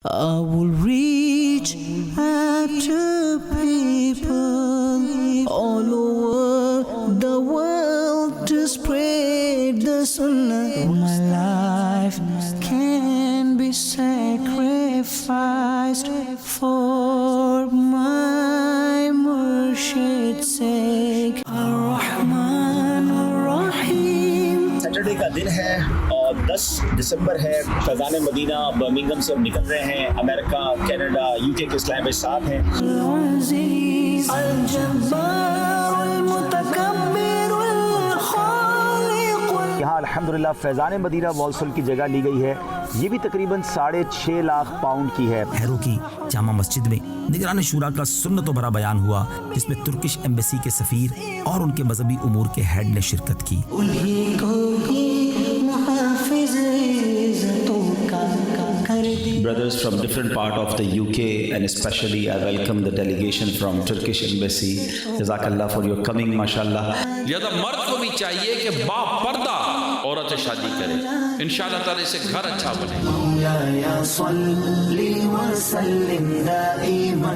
I will reach out to people all over the world to spread the sunnah. My life can be sacrificed for my Murshid's sake. Ar-Rahman Ar-Rahim. Saturday کا دن ہے اور 10 دسمبر ہے. Faizan Madina Birmingham سے ہم نکل رہے ہیں. امریکہ، کینیڈا، یو کے اسلام میں ساتھ ہیں. العزیز الجبار المتکبر الخالق. یہاں الحمدللہ فیضان مدینہ والسل کی جگہ لی گئی ہے. یہ بھی تقریباً 6.5 لاکھ پاؤنڈ کی ہے. ہیرو کی جامع مسجد میں نگران شورا کا سنتوں بھرا بیان ہوا، جس میں ترکش ایمبیسی کے سفیر اور ان کے مذہبی امور کے ہیڈ نے شرکت کی. انہیں کو ہی محافظ عزتوں کا کر دی. Brothers from different part of the UK, and especially I welcome the delegation from Turkish Embassy. Jazakallah for your coming, mashallah. لہذا مرد کو بھی چاہیے کہ با پردہ عورت سے شادی کرے، انشاءاللہ تعالی سے گھر اچھا بنے. مولاي صل وسلم دائما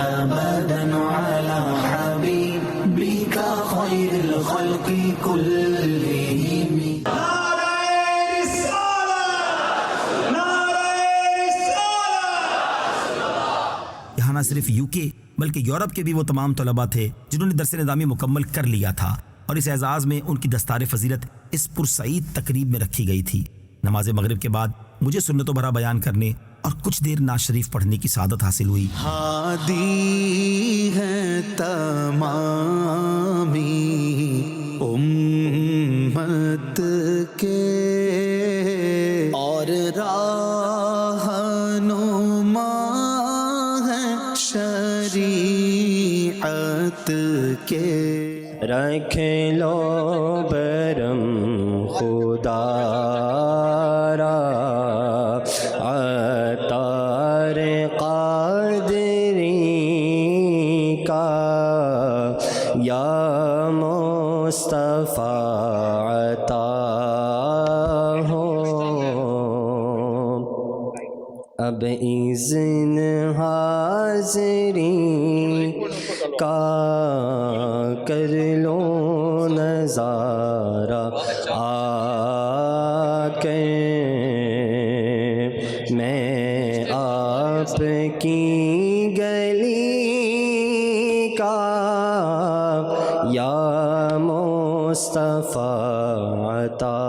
ابدا على حبيبك خير الخلق كلهم. یہاں نہ صرف یو کے بلکہ یورپ کے بھی وہ تمام طلباء تھے جنہوں نے درس نظامی مکمل کر لیا تھا، اور اس اعزاز میں ان کی دستار فضیلت اس پرسعید تقریب میں رکھی گئی تھی. نماز مغرب کے بعد مجھے سنتوں بھرا بیان کرنے اور کچھ دیر نعت شریف پڑھنے کی سعادت حاصل ہوئی. ہادی ہے تمامی امت کے اور راہنما ہے شریعت کے. رکھ لو برم خدا را عطار قادری کا یا مصطفیٰ عطا ہو. اب اذن حاضری کا کر لو نظارہ آ کر میں آپ کی گلی کا یا مصطفیٰ عطا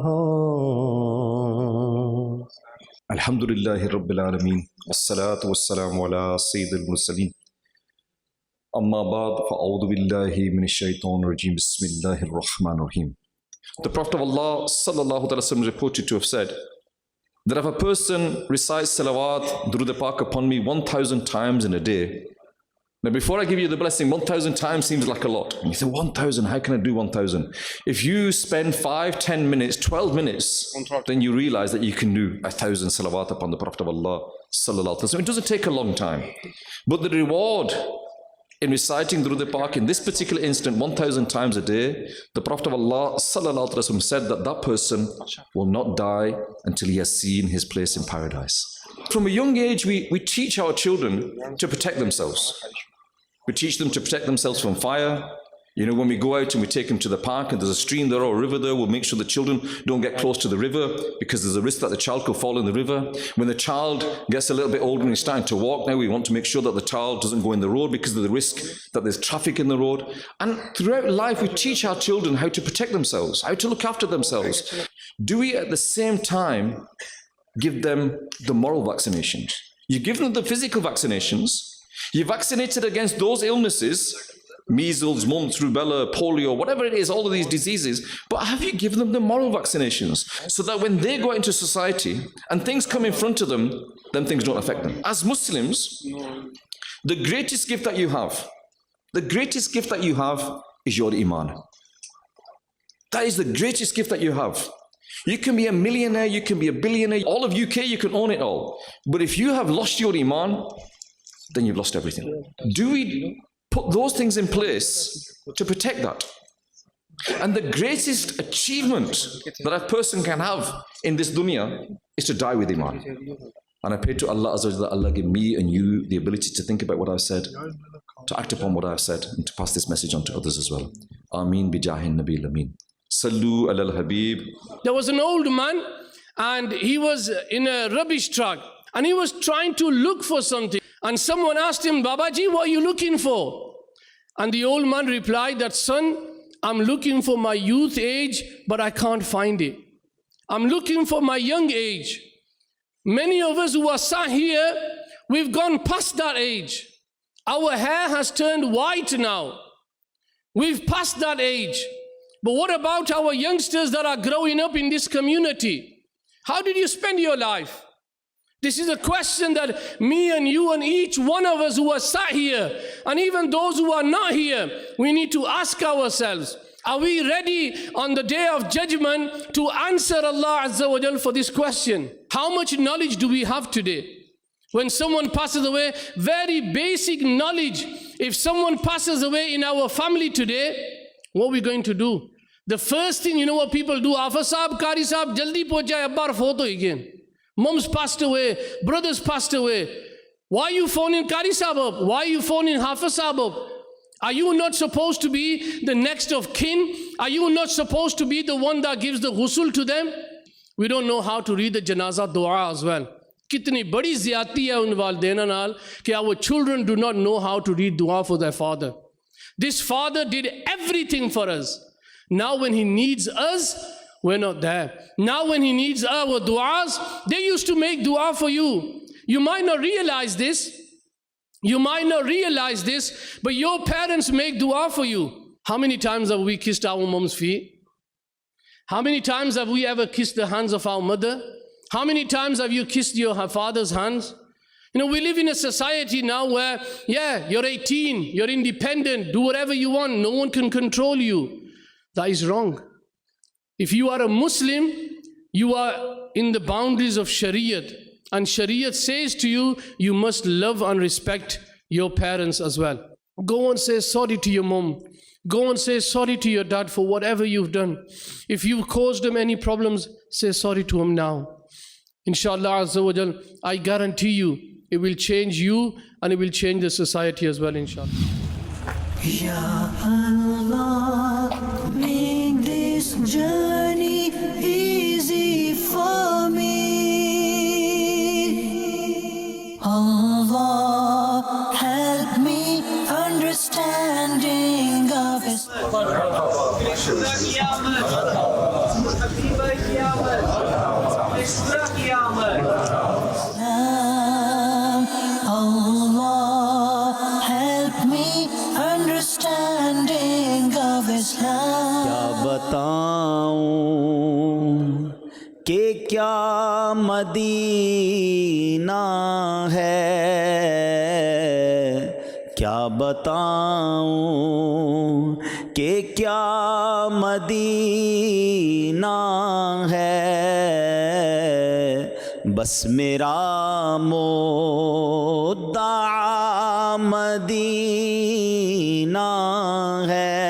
ہو. الحمدللہ رب العالمین والصلاة والسلام علی سید المرسلین. اما بعد فاعوذ باللہ من الشیطان الرجیم بسم اللہ الرحمن الرحیم. The Prophet of Allah sallallahu alaihi wasallam reported to have said that if a person recites salawat Durud Pak upon me 1,000 times in a day. Now before I give you the blessing, 1,000 times seems like a lot. And you say 1,000, how can I do 1,000? If you spend 5, 10 minutes, 12 minutes, then you realize that you can do 1,000 salawat upon the Prophet of Allah sallallahu alaihi wasallam. It doesn't take a long time. But the reward in reciting Durud Pak in this particular instant 1,000 times a day, the Prophet of Allah sallallahu alaihi wasallam said that that person will not die until he has seen his place in paradise. From a young age, we teach our children to protect themselves. We teach them to protect themselves from fire. You know, when we go out and we take them to the park and there's a stream there or a river there, we'll make sure the children don't get close to the river because there's a risk that the child could fall in the river. When the child gets a little bit older and he's starting to walk now, we want to make sure that the child doesn't go in the road because of the risk that there's traffic in the road. And throughout life, we teach our children how to protect themselves, how to look after themselves. Do we at the same time give them the moral vaccinations? You give them the physical vaccinations. You vaccinated against those illnesses, measles, mumps, rubella, polio, whatever it is, all of these diseases, but have you given them the moral vaccinations so that when they go into society and things come in front of them, then things don't affect them? As Muslims, the greatest gift that you have is your iman. That is the greatest gift that you have. You can be a millionaire, you can be a billionaire, all of UK, you can own it all. But if you have lost your iman, then you've lost everything. Do we put those things in place to protect that? And the greatest achievement that a person can have in this dunya is to die with Iman. And I pray to Allah Azza wa Jalla, Allah give me and you the ability to think about what I've said, to act upon what I've said, and to pass this message on to others as well. Ameen bi jahin Nabi Ameen. Sallu ala al-Habib. There was an old man and he was in a rubbish truck and he was trying to look for something. And someone asked him, Babaji, what are you looking for? And the old man replied that, son, I'm looking for my youth age, but I can't find it. I'm looking for my young age. Many of us who are sat here, we've gone past that age. Our hair has turned white now. We've passed that age. But what about our youngsters that are growing up in this community? How did you spend your life? This is a question that me and you and each one of us who are sat here, and even those who are not here, we need to ask ourselves, are we ready on the day of judgment to answer Allah Azza wa Jal for this question? How much knowledge do we have today? When someone passes away, very basic knowledge. If someone passes away in our family today, what are we going to do? The first thing, you know what people do? Hafiz Saab, Qari Saab, jaldi pahunch jaye, abbar faut ho again. Mums passed away, brothers passed away. Why are you phoning Qari Saab up? Why are you phoning Hafiz Saab up? Are you not supposed to be the next of kin? Are you not supposed to be the one that gives the ghusl to them? We don't know how to read the janazah dua as well. Kitni badi ziyati hai un walidena naal ki our children do not know how to read dua for their father. This father did everything for us. Now when he needs us, we're not there. Now when he needs our du'as, they used to make du'a for you. You might not realize this. You might not realize this, but your parents make du'a for you. How many times have we kissed our mom's feet? How many times have we ever kissed the hands of our mother? How many times have you kissed your father's hands? You know, we live in a society now where, yeah, you're 18, you're independent, do whatever you want, no one can control you. That is wrong. If you are a Muslim, you are in the boundaries of Shariat. And Shariat says to you, you must love and respect your parents as well. Go and say sorry to your mom. Go and say sorry to your dad for whatever you've done. If you've caused them any problems, say sorry to him now. Inshallah Azza wa Jal, I guarantee you, it will change you and it will change the society as well, inshallah. Ya Allah, make this journey easy for me. Allah, help me understanding of His. Allah, help me understanding of Islam. کیا بتاؤں کہ کیا مدینہ ہے، کیا بتاؤں کہ کیا مدینہ ہے، بس میرا مدعا مدینہ ہے،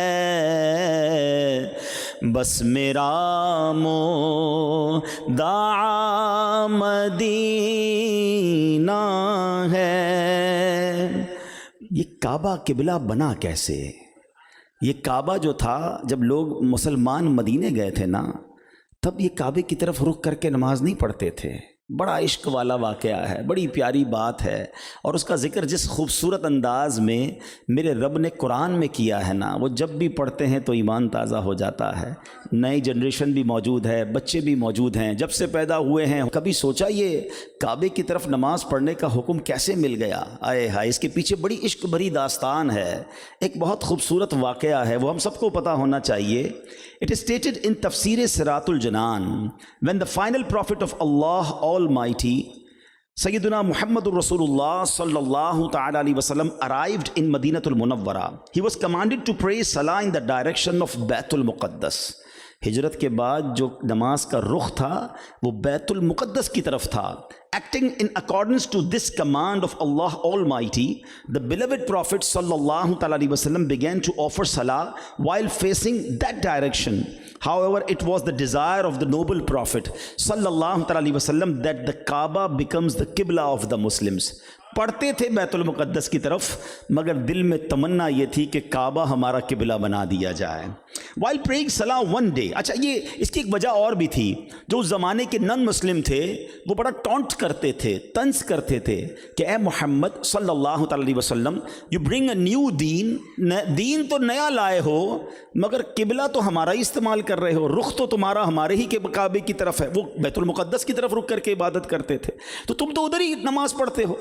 بس میرا مدعا مدینہ ہے۔ یہ کعبہ قبلہ بنا کیسے؟ یہ کعبہ جو تھا، جب لوگ مسلمان مدینے گئے تھے نا، تب یہ کعبے کی طرف رخ کر کے نماز نہیں پڑھتے تھے۔ بڑا عشق والا واقعہ ہے، بڑی پیاری بات ہے، اور اس کا ذکر جس خوبصورت انداز میں میرے رب نے قرآن میں کیا ہے نا، وہ جب بھی پڑھتے ہیں تو ایمان تازہ ہو جاتا ہے۔ نئی جنریشن بھی موجود ہے، بچے بھی موجود ہیں، جب سے پیدا ہوئے ہیں کبھی سوچا یہ کعبے کی طرف نماز پڑھنے کا حکم کیسے مل گیا؟ آئے ہائے، اس کے پیچھے بڑی عشق بھری داستان ہے، ایک بہت خوبصورت واقعہ ہے، وہ ہم سب کو پتہ ہونا چاہیے۔ It is stated in Tafsir Siratul Janan, when the final prophet of Allah Almighty, Sayyiduna Muhammadur Rasulullah sallallahu ta'ala alayhi wasallam arrived in Madinatul Munawwara. He was commanded to pray Salah in the direction of Baitul Muqaddas. ہجرت کے بعد جو نماز کا رخ تھا وہ بیت المقدس کی طرف تھا۔ Acting in accordance to this command of Allah Almighty, the beloved Prophet sallallahu alaihi wasallam began to offer salah while facing that direction. However, it was the desire of the noble Prophet sallallahu alaihi wasallam that the Kaaba becomes the Qibla of the Muslims. پڑھتے تھے بیت المقدس کی طرف مگر دل میں تمنا یہ تھی کہ کعبہ ہمارا قبلہ بنا دیا جائے. while praying salah one day. اچھا یہ اس کی ایک وجہ اور بھی تھی. جو اس زمانے کے نن مسلم تھے وہ بڑا ٹونٹ کرتے تھے, طنز کرتے تھے کہ اے محمد صلی اللہ علیہ وسلم, یو برنگ اے نیو دین, دین تو نیا لائے ہو مگر قبلہ تو ہمارا ہی استعمال کر رہے ہو, رخ تو تمہارا ہمارے ہی کے کعبے کی طرف ہے. وہ بیت المقدس کی طرف رخ کر کے عبادت کرتے تھے تو تم تو ادھر ہی نماز پڑھتے ہو.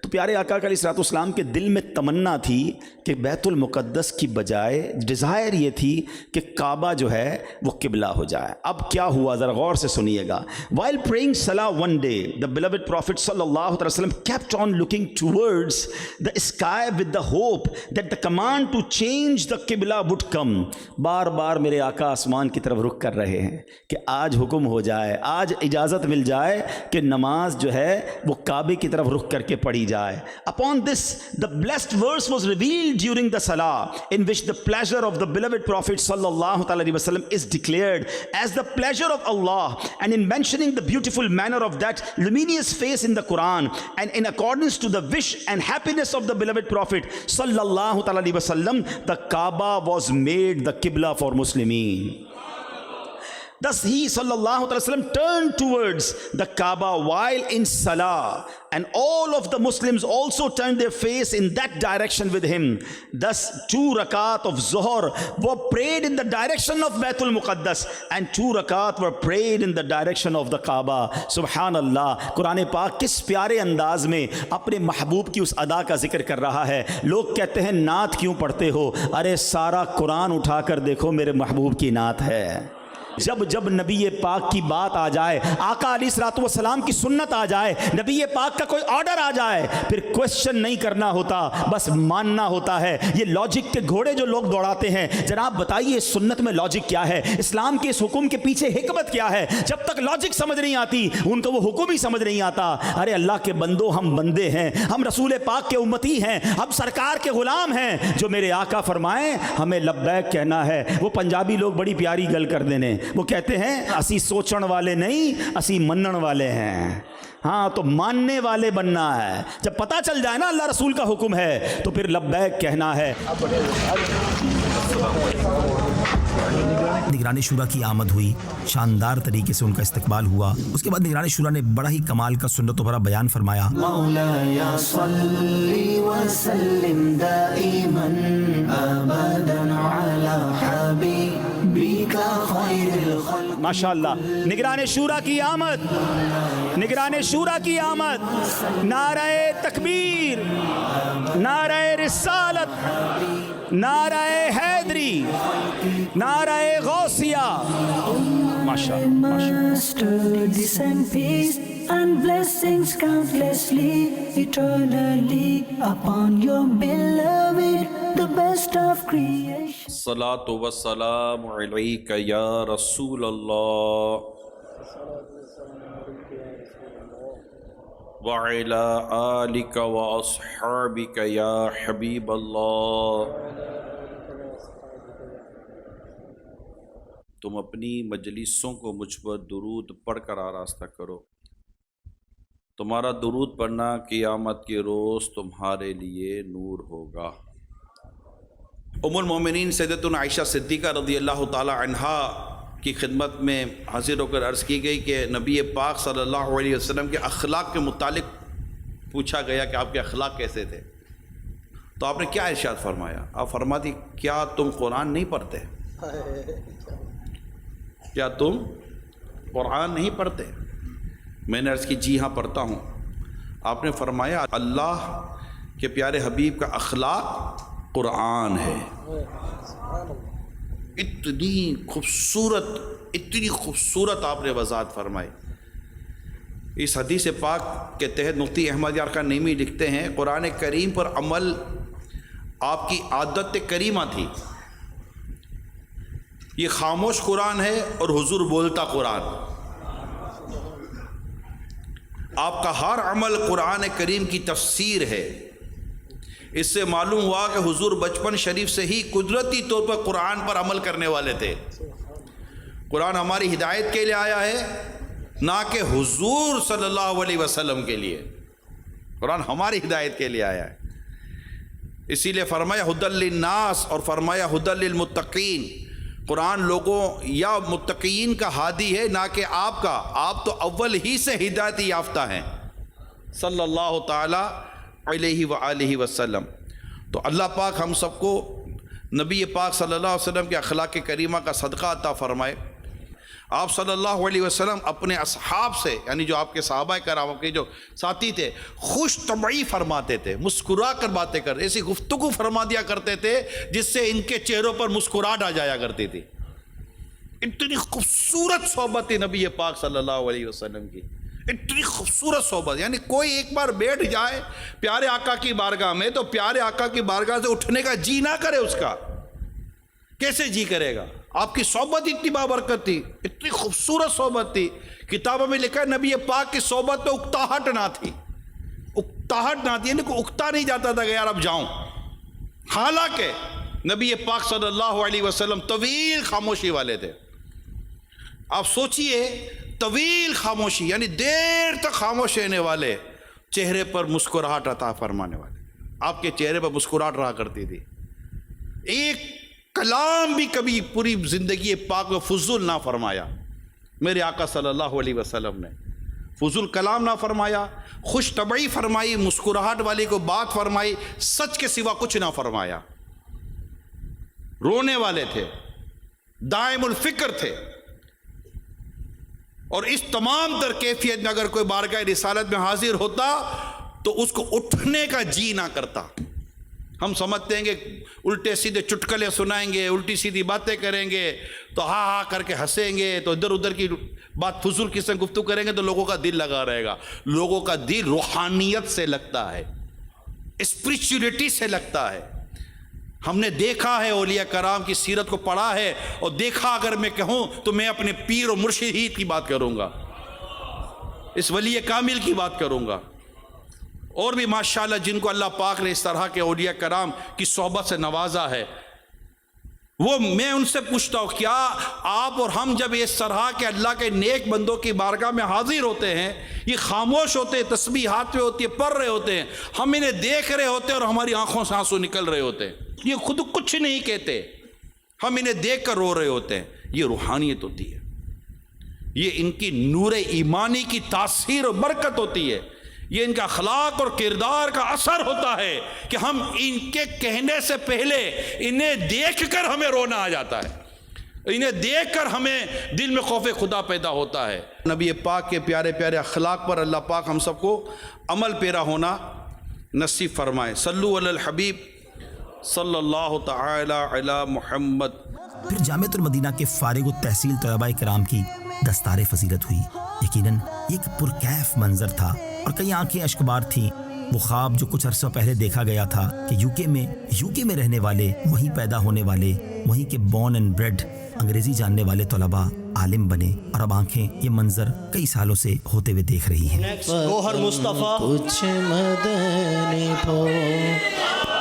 تو پیارے آقا علیہ الصلوۃ والسلام کے دل میں تمنا تھی کہ بیت المقدس کی بجائے ڈیزائر یہ تھی کہ کعبہ جو ہے وہ قبلہ ہو جائے. اب کیا ہوا ذرا غور سے سنیے گا. while praying salah one day, the beloved Prophet sallallahu alaihi wasallam kept on looking towards the sky with the hope that the command to change the qibla would come. بار بار میرے آقا آسمان کی طرف رخ کر رہے ہیں کہ آج حکم ہو جائے, آج اجازت مل جائے کہ نماز جو ہے وہ کعبے کی طرف رخ کر کے پڑھی جائے. Upon this, the blessed verse was revealed during the salah, in which the pleasure of the beloved Prophet sallallahu alaihi wasallam is declared as the pleasure of Allah, and in mentioning the beautiful manner of that luminous face in the Quran, and in accordance to the wish and happiness of the beloved Prophet sallallahu alaihi wasallam, the Kaaba was made the Qibla for Muslimin. Thus he sallallahu alaihi wasallam turned towards the Kaaba while in salah, and all of the Muslims also turned their face in that direction with him. Thus 2 rakat of Zuhr were prayed in the direction of Baitul Muqaddas, and 2 rakat were prayed in the direction of the Kaaba. Subhanallah. قرآن پاک کس پیارے انداز میں اپنے محبوب کی اس ادا کا ذکر کر رہا ہے. لوگ کہتے ہیں نعت کیوں پڑھتے ہو؟ ارے سارا قرآن اٹھا کر دیکھو میرے محبوب کی نعت ہے. جب جب نبی پاک کی بات آ جائے, آقا علیہ الصلوۃ والسلام کی سنت آ جائے, نبی پاک کا کوئی آرڈر آ جائے, پھر کوشچن نہیں کرنا ہوتا, بس ماننا ہوتا ہے. یہ لاجک کے گھوڑے جو لوگ دوڑاتے ہیں, جناب بتائیے سنت میں لاجک کیا ہے, اسلام کے اس حکم کے پیچھے حکمت کیا ہے؟ جب تک لاجک سمجھ نہیں آتی ان کو وہ حکم ہی سمجھ نہیں آتا. ارے اللہ کے بندو, ہم بندے ہیں, ہم رسول پاک کے امتی ہیں, ہم سرکار کے غلام ہیں. جو میرے آقا فرمائیں ہمیں لبیک کہنا ہے. وہ پنجابی لوگ بڑی پیاری گل کر دینے, وہ کہتے ہیں اسی سوچن والے نہیں, اسی منن والے ہیں. ہاں تو ماننے والے بننا ہے. جب پتہ چل جائے نا اللہ رسول کا حکم ہے تو پھر لبیک کہنا ہے. نگران شورا کی آمد ہوئی, شاندار طریقے سے ان کا استقبال ہوا. اس کے بعد نگران شورا نے بڑا ہی کمال کا سنت و بھرا بیان فرمایا. مولاي صل وسلم دائما ابدا على حبيبك خير الخلق. ماشاء اللہ. نگران شورا کی آمد, نگران شورا کی آمد, نعرہ تکبیر, نعرہ رسالت, نعرہ حیدری, نعرہ غوثیہ. Master, descend peace and blessings countlessly, eternally upon your beloved, the best of creation. الصلاة والسلام علیک یا رسول اللہ وعلی آلک واصحابک یا حبیب اللہ. تم اپنی مجلسوں کو مجھ پر درود پڑھ کر آراستہ کرو. تمہارا درود پڑھنا قیامت کے روز تمہارے لیے نور ہوگا. ام المومنین سیدتنا عائشہ صدیقہ رضی اللہ تعالی عنہا کی خدمت میں حاضر ہو کر عرض کی گئی کہ نبی پاک صلی اللہ علیہ وسلم کے اخلاق کے متعلق پوچھا گیا کہ آپ کے اخلاق کیسے تھے. تو آپ نے کیا ارشاد فرمایا؟ آپ فرماتی کیا تم قرآن نہیں پڑھتے؟ کیا تم قرآن نہیں پڑھتے؟ میں نے عرض کی جی ہاں پڑھتا ہوں. آپ نے فرمایا اللہ کے پیارے حبیب کا اخلاق قرآن ہے. اتنی خوبصورت آپ نے وضاحت فرمائی. اس حدیث پاک کے تحت مفتی احمد یار خان نعیمی لکھتے ہیں قرآن کریم پر عمل آپ کی عادت کریمہ تھی. یہ خاموش قرآن ہے اور حضور بولتا قرآن. آپ کا ہر عمل قرآن کریم کی تفسیر ہے۔ اس سے معلوم ہوا کہ حضور بچپن شریف سے ہی قدرتی طور پر قرآن پر عمل کرنے والے تھے۔ قرآن ہماری ہدایت کے لیے آیا ہے، نہ کہ حضور صلی اللہ علیہ وسلم کے لیے۔ قرآن ہماری ہدایت کے لیے آیا ہے، اسی لیے فرمایا ھدی للناس اور فرمایا ھدی للمتقین۔ قرآن لوگوں یا متقین کا ہادی ہے، نہ کہ آپ کا۔ آپ تو اول ہی سے ہدایت یافتہ ہیں صلی اللہ تعالی علیہ وآلہ وسلم۔ تو اللہ پاک ہم سب کو نبی پاک صلی اللہ علیہ وسلم کے اخلاق کریمہ کا صدقہ عطا فرمائے۔ آپ صلی اللہ علیہ وسلم اپنے اصحاب سے، یعنی جو آپ کے صحابہ کرام کے جو ساتھی تھے، خوش طبعی فرماتے تھے، مسکرا کر باتیں کرتے، ایسی گفتگو فرما دیا کرتے تھے جس سے ان کے چہروں پر مسکراہٹ آ جایا کرتی تھی۔ اتنی خوبصورت صحبت تھی نبی پاک صلی اللہ علیہ وسلم کی، اتنی خوبصورت صحبت، یعنی کوئی ایک بار بیٹھ جائے پیارے آقا کی بارگاہ میں تو پیارے آقا کی بارگاہ سے اٹھنے کا جی نہ کرے۔ اس کا کیسے جی کرے گا؟ آپ کی صحبت اتنی بابرکت تھی، اتنی خوبصورت صحبت تھی۔ کتابوں میں لکھا ہے نبی پاک کی صحبت میں اکتاہٹ نہ تھی، اکتاہٹ نہ تھی، یعنی کوئی اکتا نہیں جاتا تھا کہ یار اب جاؤں۔ حالانکہ نبی پاک صلی اللہ علیہ وسلم طویل خاموشی والے تھے۔ آپ سوچئے طویل خاموشی، یعنی دیر تک خاموش رہنے والے، چہرے پر مسکراہٹ عطا فرمانے والے۔ آپ کے چہرے پر مسکراہٹ رہا کرتی تھی، ایک کلام بھی کبھی پوری زندگی پاک میں فضول نہ فرمایا۔ میرے آقا صلی اللہ علیہ وسلم نے فضول کلام نہ فرمایا، خوش طبعی فرمائی، مسکراہٹ والی کو بات فرمائی، سچ کے سوا کچھ نہ فرمایا۔ رونے والے تھے، دائم الفکر تھے، اور اس تمام تر کیفیت میں اگر کوئی بارگاہ رسالت میں حاضر ہوتا تو اس کو اٹھنے کا جی نہ کرتا۔ ہم سمجھتے ہیں کہ الٹے سیدھے چٹکلے سنائیں گے، الٹی سیدھی باتیں کریں گے تو ہاں ہاں کر کے ہنسیں گے، تو ادھر ادھر کی بات فضول قسم گفتگو کریں گے تو لوگوں کا دل لگا رہے گا۔ لوگوں کا دل روحانیت سے لگتا ہے، اسپریچولیٹی سے لگتا ہے۔ ہم نے دیکھا ہے اولیاء کرام کی سیرت کو پڑھا ہے، اور دیکھا اگر میں کہوں تو میں اپنے پیر و مرشد کی بات کروں گا، اس ولی کامل کی بات کروں گا، اور بھی ماشاءاللہ جن کو اللہ پاک نے اس طرح کے اولیاء کرام کی صحبت سے نوازا ہے۔ وہ میں ان سے پوچھتا ہوں، کیا آپ اور ہم جب اس طرح کے اللہ کے نیک بندوں کی بارگاہ میں حاضر ہوتے ہیں، یہ خاموش ہوتے ہیں، تسبیح ہاتھ میں ہوتی ہے، پڑھ رہے ہوتے ہیں، ہم انہیں دیکھ رہے ہوتے ہیں اور ہماری آنکھوں سے آنسو نکل رہے ہوتے ہیں، یہ خود کچھ نہیں کہتے، ہم انہیں دیکھ کر رو رہے ہوتے ہیں، یہ روحانیت ہوتی ہے، یہ ان کی نور ایمانی کی تاثیر اور برکت ہوتی ہے، یہ ان کا اخلاق اور کردار کا اثر ہوتا ہے کہ ہم ان کے کہنے سے پہلے انہیں دیکھ کر ہمیں رونا آ جاتا ہے، انہیں دیکھ کر ہمیں دل میں خوف خدا پیدا ہوتا ہے۔ نبی پاک کے پیارے پیارے اخلاق پر اللہ پاک ہم سب کو عمل پیرا ہونا نصیب فرمائے۔ صلو علی الحبیب صلی اللہ تعالی علی محمد۔ پھر جامعۃ المدینہ کے فارغ التحصیل طلباء کرام کی دستار فضیلت ہوئی۔ یقیناً یہ ایک پرکیف منظر تھا اور کئی آنکھیں اشکبار تھیں۔ وہ خواب جو کچھ عرصہ پہلے دیکھا گیا تھا کہ یو کے میں رہنے والے، وہیں پیدا ہونے والے، وہیں کے بورن اینڈ بریڈ انگریزی جاننے والے طلباء عالم بنے، اور اب آنکھیں یہ منظر کئی سالوں سے ہوتے ہوئے دیکھ رہی ہیں۔ گوہر مصطفیٰ کچھ مدنی پھول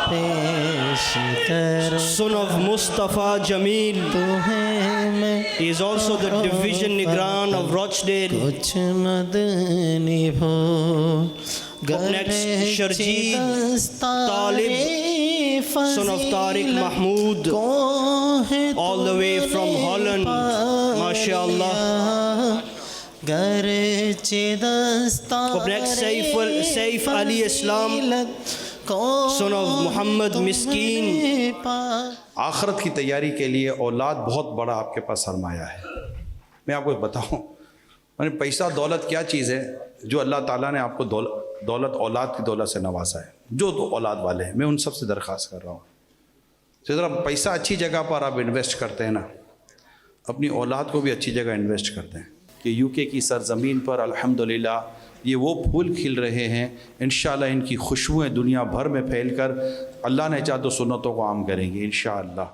پیش کر، son of Mustafa Jamil. He is also the division Nigran of Rochdale. کچھ مدنی پھول Up next, Sharjeed Talib, son of Tariq Mahmood, all the way from Holland. MashaAllah. Up next, Saif Ali Islam, son of Muhammad Miskeen. آخرت کی تیاری کے لیے اولاد بہت بڑا آپ کے پاس سرمایہ ہے۔ میں آپ کو بتاؤں، پیسہ دولت کیا چیز ہے جو اللہ تعالیٰ نے آپ کو دولت اولاد کی دولت سے نوازا ہے۔ جو اولاد والے ہیں میں ان سب سے درخواست کر رہا ہوں، ذرا پیسہ اچھی جگہ پر آپ انویسٹ کرتے ہیں نا، اپنی اولاد کو بھی اچھی جگہ انویسٹ کرتے ہیں کہ یو کے کی سرزمین پر الحمدللہ یہ وہ پھول کھل رہے ہیں، انشاءاللہ ان کی خوشبوئیں دنیا بھر میں پھیل کر اللہ نے چاہا تو سنتوں کو عام کریں گے انشاءاللہ۔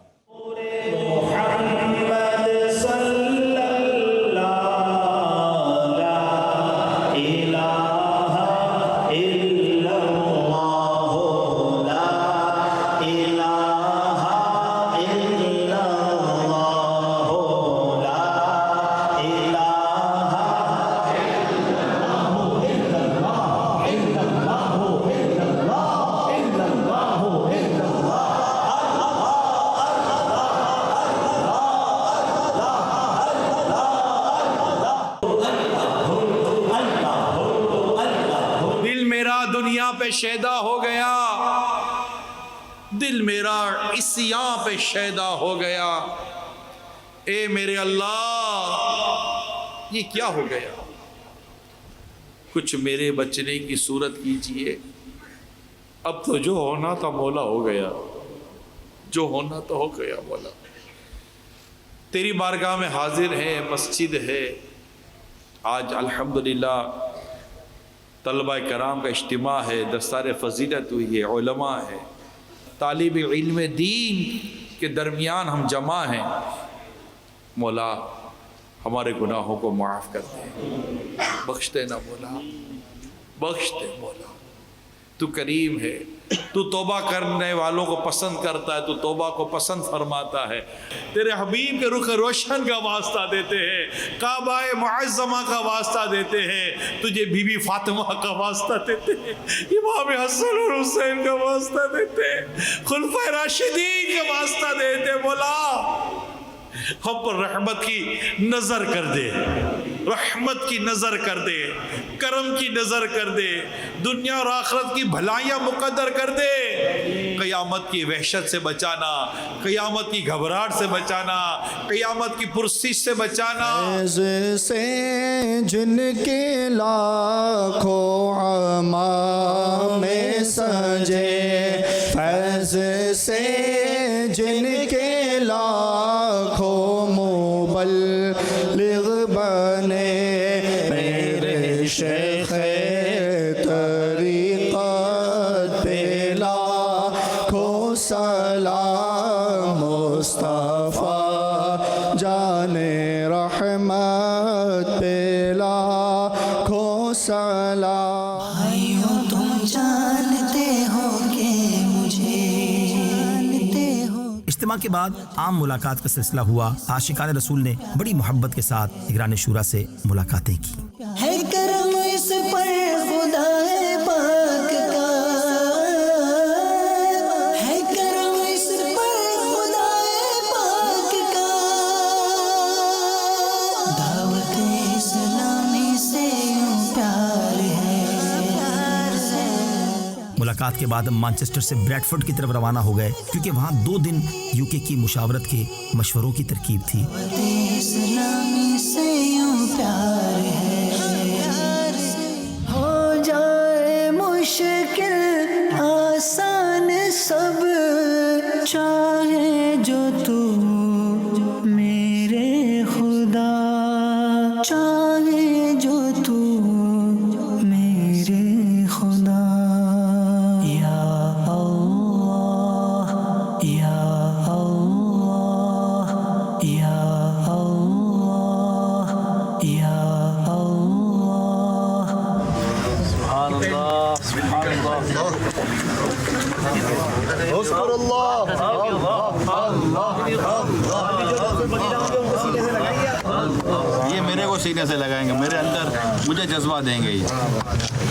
اللہ دنیا پہ شیدا ہو گیا، دل میرا عصیاں پہ شیدا ہو گیا، اے میرے اللہ یہ کیا ہو گیا؟ کچھ میرے بچنے کی صورت کیجئے، اب تو جو ہونا تھا مولا ہو گیا، جو ہونا تو ہو گیا مولا۔ تیری بارگاہ میں حاضر ہے، مسجد ہے، آج الحمدللہ طلبہ کرام کا اجتماع ہے، دستار فضیلت ہوئی ہے، علماء ہے، طالب علم دین کے درمیان ہم جمع ہیں۔ مولا ہمارے گناہوں کو معاف کر دے، بخش دے نا مولا، بخش دے مولا، تو کریم ہے، تو توبہ کرنے والوں کو پسند کرتا ہے، تو توبہ کو پسند فرماتا ہے۔ تیرے حبیب کے رخ روشن کا واسطہ دیتے ہیں، کعبہ معظمہ کا واسطہ دیتے ہیں، تجھے بی بی فاطمہ کا واسطہ دیتے ہیں، امام حسن اور حسین کا واسطہ دیتے ہیں، خلفائے راشدین کا واسطہ دیتے ہیں۔ مولا ہم پر رحمت کی نظر کر دے، رحمت کی نظر کر دے، کرم کی نظر کر دے، دنیا اور آخرت کی بھلائیاں مقدر کر دے، قیامت کی وحشت سے بچانا، قیامت کی گھبراہٹ سے بچانا، قیامت کی پرسش سے بچانا۔ فیض سے جن کے لاکھوں اعمال میں سجے، فیض سے جن کے لاکھوں مبلغ بنے، میرے شیخ طریقت پہ لاکھوں سلام، مصطفیٰ جان رحمت پہ لاکھوں سلام۔ بھائیوں تم جانتے ہو کہ مجھے جانتے ہو۔ اجتماع کے بعد عام ملاقات کا سلسلہ ہوا۔ عاشقان رسول نے بڑی محبت کے ساتھ نگران شورا سے ملاقاتیں کی۔ ہے کرم اس پر خدا پاک کا، ہے کرم اس پر خدا پاک کا، دعوت اسلامی سے یوں پیار ہے۔ ملاقات کے بعد ہم مانچسٹر سے بریڈفورڈ کی طرف روانہ ہو گئے، کیونکہ وہاں 2 دن UK کی مشاورت کے مشوروں کی ترکیب تھی۔ اسلامی سے یوں پیار ہے، ہو جائے مشکل آسان سب، چاہے جو تو میرے خدا، چاہے جو تو میرے خدا۔ یا اللہ یا اللہ یا اللہ یا اللہ۔ سبحان اللہ، سبحان اللہ، اذکر یہ میرے کو سینے سے لگائیں گے، میرے اندر مجھے جذبہ دیں گے۔ یہ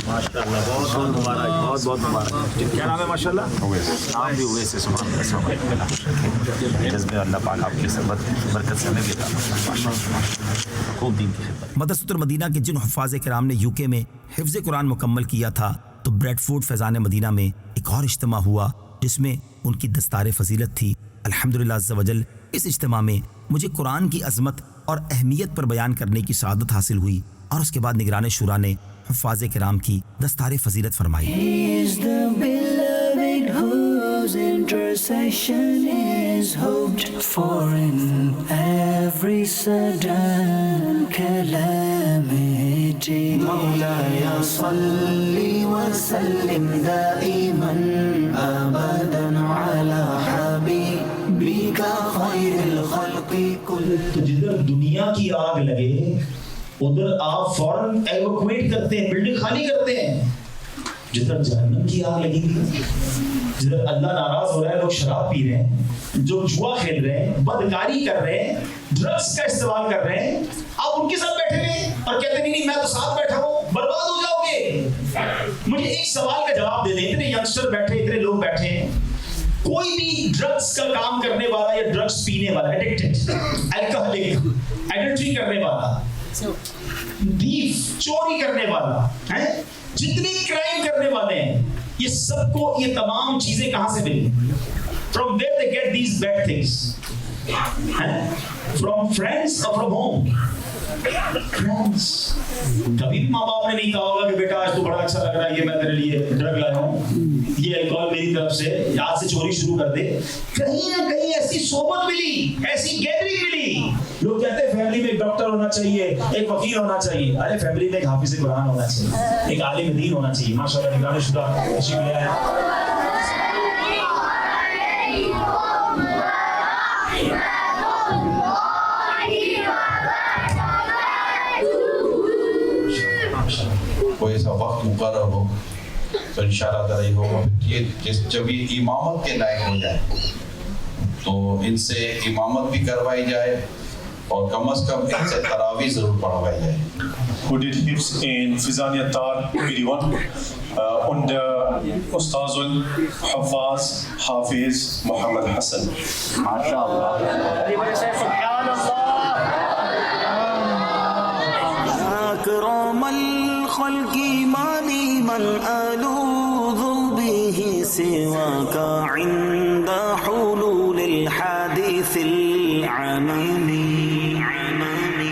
ماشاءاللہ، بہت بہت مبارک، بہت بہت مبارک۔ کیا نام ہے؟ ماشاءاللہ نام بھی ہوئے سے سبحان اللہ، جذبہ اللہ پاک آپ کی برکت سے ہمیں بھی عطا فرمائے۔ خوب دین کی خدمت۔ مدرسۃ المدینہ کے جن حفاظ کرام نے UK میں حفظ قرآن مکمل کیا تھا، تو بریڈفورڈ فیضان مدینہ میں ایک اور اجتماع ہوا جس میں ان کی دستار فضیلت تھی۔ الحمدللہ عز وجل اس اجتماع میں مجھے قرآن کی عظمت اور اہمیت پر بیان کرنے کی سعادت حاصل ہوئی، اور اس کے بعد نگران شورا نے حفاظ کرام کی دستار فضیلت فرمائی۔ He is the beloved whose intercession is hoped for in every sudden calamity. مولاي صل وسلم دائما أبدا على حبيبك خير الخلق كل۔ تو جدھر دنیا کی آگ لگے ادھر آپ فوراً ایویکویٹ کرتے ہیں، بلڈنگ خالی کرتے ہیں۔ جدھر جہنم کی آگ لگی تھی، جدھر اللہ ناراض ہو رہا ہے، لوگ شراب پی رہے ہیں، جو جوا کھیل رہے ہیں، بدکاری کر رہے ہیں، ڈرگس کا استعمال کر رہے ہیں، آپ ان کے ساتھ بیٹھے ہوئے اور کہتے نہیں میں تو ساتھ بیٹھا ہوں، برباد ہو جاؤ گے۔ مجھے ایک سوال کا جواب دے دیں، اتنے ینگسٹر بیٹھے، اتنے لوگ بیٹھے ہیں، کوئی بھی ڈرگس کا کام کرنے والا یا ڈرگس پینے والا، ایڈکٹڈ، الکوہولک، ایڈلٹری کرنے والا، چوری کرنے والا، جتنی کرائم کرنے والے ہیں یہ سب کو یہ تمام چیزیں کہاں سے ملی؟ From where they get these bad things? From friends or from home? Friends. کبھی بھی ماں باپ نے نہیں کہا ہوگا کہ بیٹا آج تو بڑا اچھا لگ رہا ہے، یہ میں تیرے لیے ڈرگ لایا ہوں، یہ الکوہل میری طرف سے، آج سے چوری شروع کر دے. کہیں نہ کہیں ایسی صحبت ملی، ایسی گیدرنگ ملی. لوگ کہتے ہیں فیملی میں ایک ڈاکٹر ہونا چاہیے، ایک وکیل ہونا چاہیے. ارے فیملی میں ایک حافظ قرآن ہونا چاہیے، ایک عالم دین ہونا چاہیے. ماشاء اللہ نگران شدہ تشریف لے آئے. کوئی ایسا وقت مقرر ہو تو انشاءاللہ تعالی یہ ہوگا. یہ جب یہ امامت کے لائق ہو جائے تو ان سے امامت بھی کروائی جائے اور کم از کم ان سے تراویح ضرور پڑھوائی جائے. who did hifz in Fizania Tar BD1 under Ustazul Hafaz Hafiz Muhammad Hassan. MashaAllah. أكرم الخلق ما لي من ألوذ به سواك عند حلول الحادث العممي.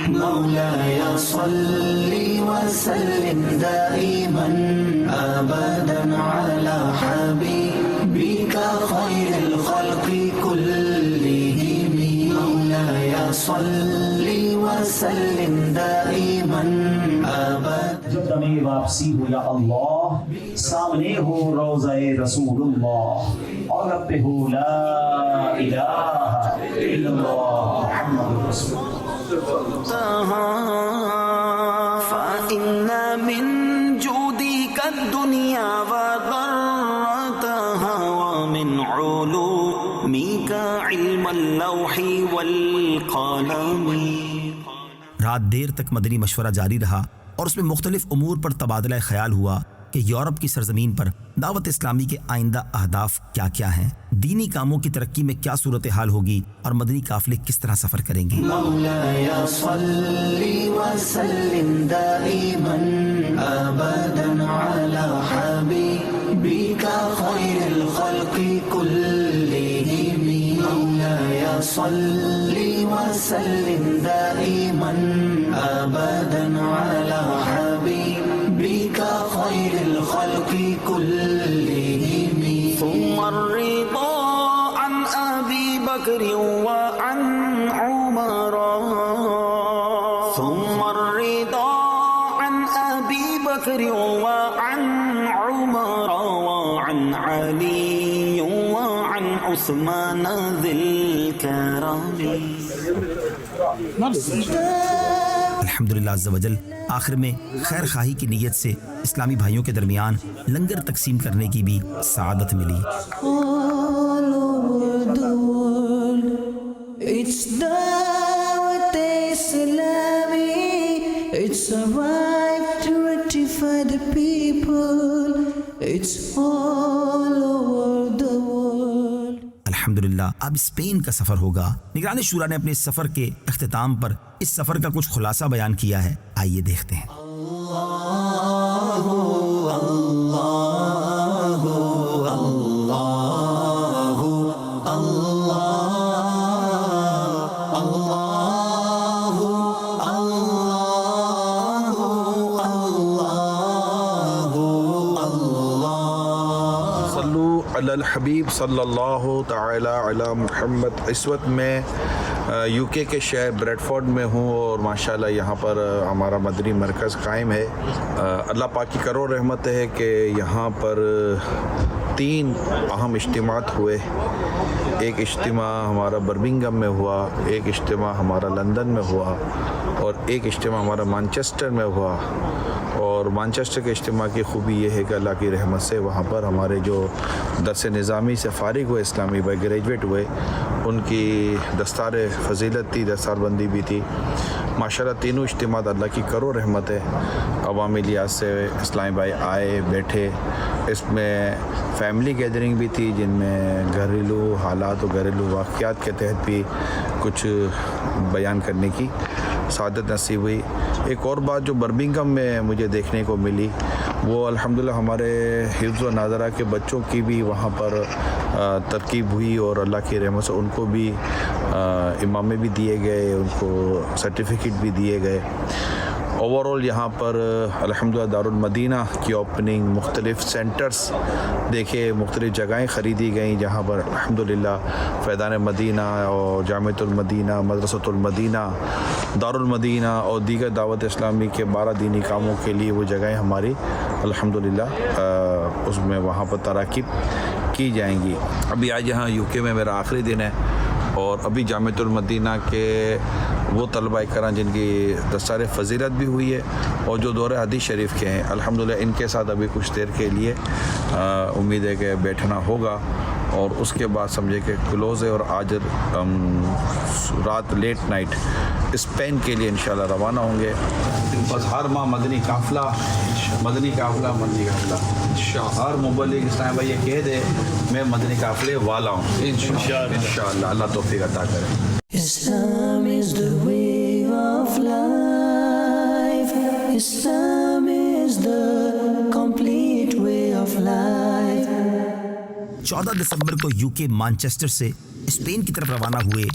مولاي صل وسلم دائما أبدا على حبيبك خير الخلق كلهم. مولاي صل وسلم دائما أبدا. جب تمہیں واپسی ہو یا اللہ، سامنے ہو روضہ رسول اللہ اور اب پہ ہو لا الہ الا اللہ محمد رسول اللہ. فإن من جودك الدنيا وضرتها ومن علومك علم اللوح والقلم. رات دیر تک مدنی مشورہ جاری رہا اور اس میں مختلف امور پر تبادلہ خیال ہوا کہ یورپ کی سرزمین پر دعوت اسلامی کے آئندہ اہداف کیا کیا ہیں، دینی کاموں کی ترقی میں کیا صورتحال ہوگی اور مدنی قافلے کس طرح سفر کریں گے. مولاي صل وسلم دائما ابدا على حبيبك خير الخلق كلهم. مولاي صل وسلم دائما ابدا على حبيبك خير الخلق كلهم. ثم الرضا عن أبي بكر وعن عمر. ثم الرضا عن أبي بكر وعن عمر وعن علي وعن عثمان ذي الكرم. الحمدللہ عز وجل آخر میں خیر خواہی کی نیت سے اسلامی بھائیوں کے درمیان لنگر تقسیم کرنے کی بھی سعادت ملی. All over the world, it's Dawat Islami. It's a right to rectify the people. It's all over the world. الحمدللہ اب اسپین کا سفر ہوگا. نگران شورا نے اپنے اس سفر کے اختتام پر اس سفر کا کچھ خلاصہ بیان کیا ہے، آئیے دیکھتے ہیں. علی الحبیب صلی اللہ تعالی علی محمد. اس وقت میں یو کے شہر بریڈ فورڈ میں ہوں اور ماشاءاللہ یہاں پر ہمارا مدنی مرکز قائم ہے. اللہ پاک کی کرو رحمت ہے کہ یہاں پر 3 اہم اجتماعات ہوئے. ایک اجتماع ہمارا برمنگھم میں ہوا، ایک اجتماع ہمارا لندن میں ہوا اور ایک اجتماع ہمارا مانچسٹر میں ہوا. اور مانچسٹر کے اجتماع کی خوبی یہ ہے کہ اللہ کی رحمت سے وہاں پر ہمارے جو درس نظامی سے فارغ ہوئے اسلامی بھائی گریجویٹ ہوئے ان کی دستار فضیلت تھی، دستار بندی بھی تھی. ماشاءاللہ تینوں اجتماعات اللہ کی کرو رحمت ہے. عوامی لحاظ سے اسلامی بھائی آئے بیٹھے. اس میں فیملی گیدرنگ بھی تھی جن میں گھریلو حالات و گھریلو واقعات کے تحت بھی کچھ بیان کرنے کی سعادت نصیب ہوئی. ایک اور بات جو برمنگھم میں مجھے دیکھنے کو ملی وہ الحمدللہ ہمارے حفظ و ناظرہ کے بچوں کی بھی وہاں پر ترکیب ہوئی اور اللہ کی رحمت سے ان کو بھی امامے بھی دیے گئے, ان کو سرٹیفکیٹ بھی دیے گئے. اوورآل یہاں پر الحمدللہ دارالمدینہ کی اوپننگ, مختلف سینٹرز دیکھے, مختلف جگہیں خریدی گئیں جہاں پر الحمدللہ فیضان مدینہ اور جامعۃ المدینہ, مدرسۃ المدینہ, دارالمدینہ اور دیگر دعوت اسلامی کے 12 دینی کاموں کے لیے وہ جگہیں ہماری الحمدللہ اس میں وہاں پر تراکیب کی جائیں گی. ابھی آج یہاں UK میں میرا آخری دن ہے اور ابھی جامعۃ المدینہ کے وہ طلبہ کرام جن کی دستار فضیلت بھی ہوئی ہے اور جو دور حدیث شریف کے ہیں, الحمدللہ ان کے ساتھ ابھی کچھ دیر کے لیے امید ہے کہ بیٹھنا ہوگا اور اس کے بعد سمجھے کہ کلوز ہے اور آج رات لیٹ نائٹ اسپین کے لیے انشاءاللہ روانہ ہوں گے. بس ہر ماہ مدنی قافلہ ہر مبلغ اس ٹائم بھائی یہ کہہ دے میں مدنی قافلے والا ہوں انشاءاللہ. اللہ توفیق عطا کرے. Islam is the way of life. Islam is the complete way of life. 14 دسمبر کو UK مانچسٹر سے اسپین کی طرف روانہ ہوئے.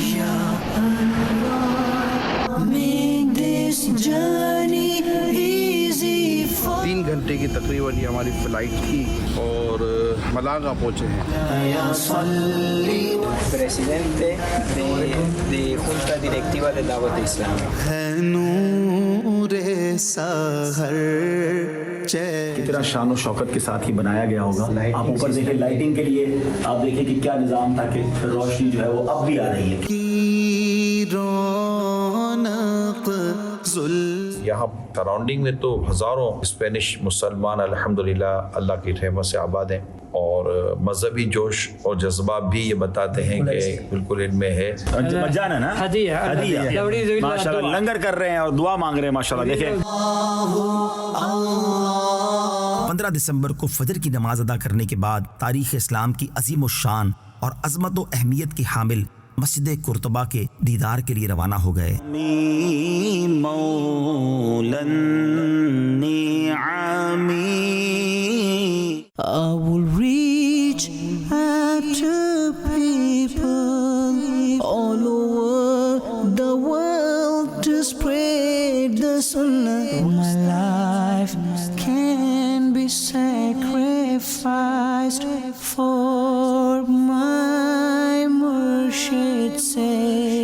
Ya Allah, make this journey easy for 3 گھنٹے کی تقریباً یہ ہماری فلائٹ تھی اور ملاگا پہنچے ہیں. Presidente de Junta Directiva de Dawat Islam. کتنا شان و شوکت کے ساتھ ہی بنایا گیا ہوگا. آپ اوپر دیکھیں لائٹنگ کے لیے, آپ دیکھیں کہ کیا نظام تھا کہ روشنی جو ہے وہ اب بھی آ رہی ہے. یہاں سراؤنڈنگ میں تو ہزاروں اسپینش مسلمان الحمدللہ اللہ کی رحمت سے آباد ہیں اور مذہبی جوش اور جذبات بھی یہ بتاتے ہیں کہ بالکل ان میں ہے. مجانا ہے نا, ہدیہ ماشاءاللہ لنگر کر رہے ہیں اور دعا مانگ رہے ہیں ماشاءاللہ. دیکھیں 15 دسمبر کو فجر کی نماز ادا کرنے کے بعد تاریخ اسلام کی عظیم الشان اور عظمت و اہمیت کے حامل مسجد قرطبہ کے دیدار کے لیے روانہ ہو گئے. I will reach out to people all over the world to spread the sunnah. My life can be sacrificed for my Murshid's sake.